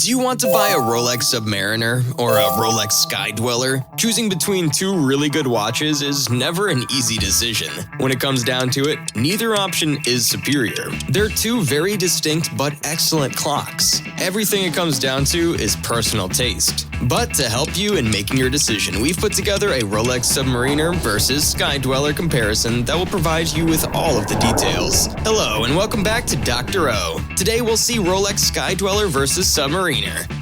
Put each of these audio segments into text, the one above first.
Do you want to buy a Rolex SUBMARINER or a Rolex SKYDWELLER? Choosing between two really good watches is never an easy decision. When it comes down to it, neither option is superior. They're two very distinct but excellent clocks. Everything it comes down to is personal taste. But to help you in making your decision, we've put together a Rolex SUBMARINER versus SKYDWELLER comparison that will provide you with all of the details. Hello and welcome back to Dr. O. Today we'll see Rolex SKYDWELLER versus SUBMARINER.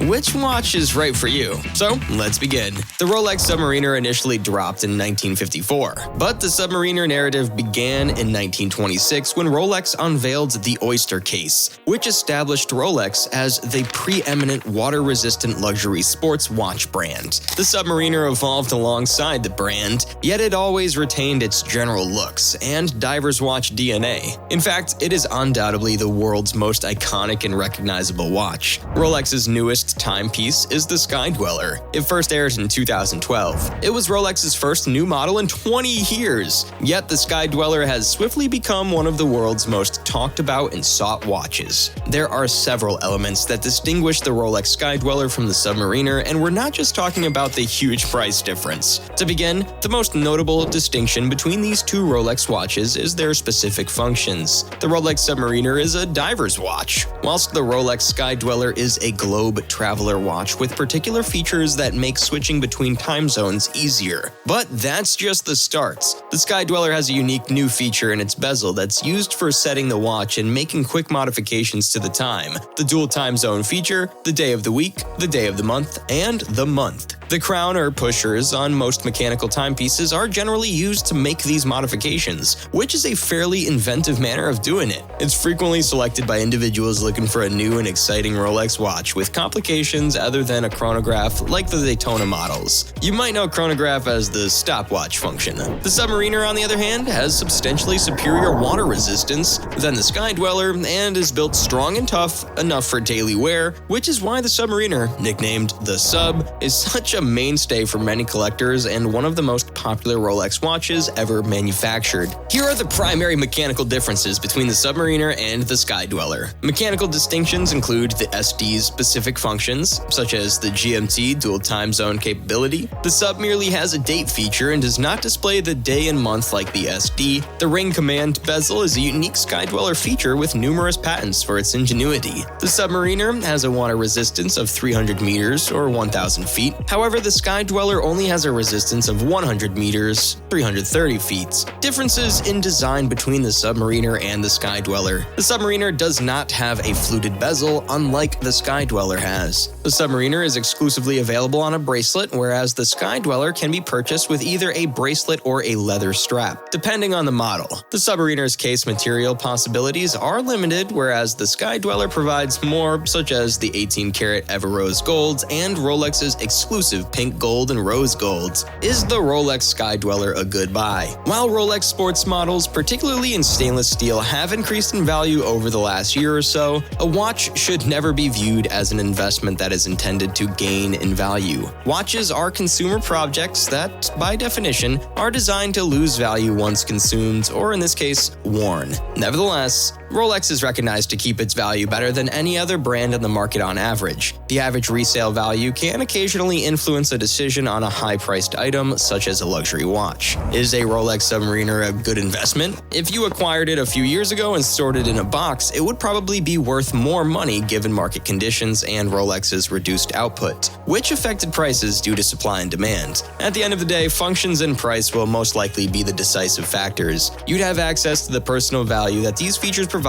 Which watch is right for you? So let's begin. The Rolex SUBMARINER initially dropped in 1954, but the SUBMARINER narrative began in 1926 when Rolex unveiled the Oyster case, which established Rolex as the preeminent water-resistant luxury sports watch brand. The SUBMARINER evolved alongside the brand, yet it always retained its general looks and diver's watch DNA. In fact, it is undoubtedly the world's most iconic and recognizable watch. Rolex's newest timepiece is the Skydweller. It first aired in 2012. It was Rolex's first new model in 20 years, yet the Skydweller has swiftly become one of the world's most talked about and sought watches. There are several elements that distinguish the Rolex Skydweller from the SUBMARINER, and we're not just talking about the huge price difference. To begin, the most notable distinction between these two Rolex watches is their specific functions. The Rolex SUBMARINER is a diver's watch, whilst the Rolex Skydweller is a globe traveler watch with particular features that make switching between time zones easier. But that's just the start. The Skydweller has a unique new feature in its bezel that's used for setting the watch and making quick modifications to the time. The dual time zone feature, the day of the week, the day of the month, and the month. The crown or pushers on most mechanical timepieces are generally used to make these modifications, which is a fairly inventive manner of doing it. It's frequently selected by individuals looking for a new and exciting Rolex watch with complications other than a chronograph like the Daytona models. You might know chronograph as the stopwatch function. The SUBMARINER, on the other hand, has substantially superior water resistance than the Skydweller and is built strong and tough enough for daily wear, which is why the SUBMARINER, nicknamed the Sub, is such a mainstay for many collectors and one of the most popular Rolex watches ever manufactured. Here are the primary mechanical differences between the SUBMARINER and the Skydweller. Mechanical distinctions include the SD's specific functions, such as the GMT dual time zone capability. The Sub merely has a date feature and does not display the day and month like the SD. The ring command bezel is a unique Skydweller feature with numerous patents for its ingenuity. The SUBMARINER has a water resistance of 300 meters or 1,000 feet. However, the Skydweller only has a resistance of 100 meters, 330 feet. Differences in design between the SUBMARINER and the Skydweller. The SUBMARINER does not have a fluted bezel, unlike the Skydweller has. The SUBMARINER is exclusively available on a bracelet, whereas the Skydweller can be purchased with either a bracelet or a leather strap, depending on the model. The SUBMARINER's case material possibilities are limited, whereas the Skydweller provides more, such as the 18-karat Everose Gold and Rolex's exclusive pink gold and rose golds. Is the Rolex Skydweller a good buy? While Rolex sports models, particularly in stainless steel, have increased in value over the last year or so, a watch should never be viewed as an investment that is intended to gain in value. Watches are consumer projects that, by definition, are designed to lose value once consumed, or in this case, worn. Nevertheless, Rolex is recognized to keep its value better than any other brand in the market on average. The average resale value can occasionally influence a decision on a high-priced item, such as a luxury watch. Is a Rolex SUBMARINER a good investment? If you acquired it a few years ago and stored it in a box, it would probably be worth more money given market conditions and Rolex's reduced output, which affected prices due to supply and demand. At the end of the day, functions and price will most likely be the decisive factors. You'd have access to the personal value that these features provide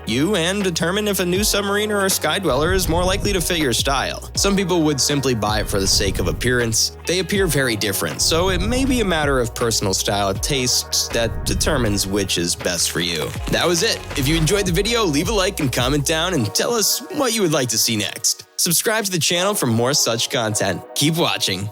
you and determine if a new SUBMARINER or Skydweller is more likely to fit your style. Some people would simply buy it for the sake of appearance. They appear very different, so it may be a matter of personal style taste that determines which is best for you. That was it. If you enjoyed the video, leave a like and comment down and tell us what you would like to see next. Subscribe to the channel for more such content. Keep watching.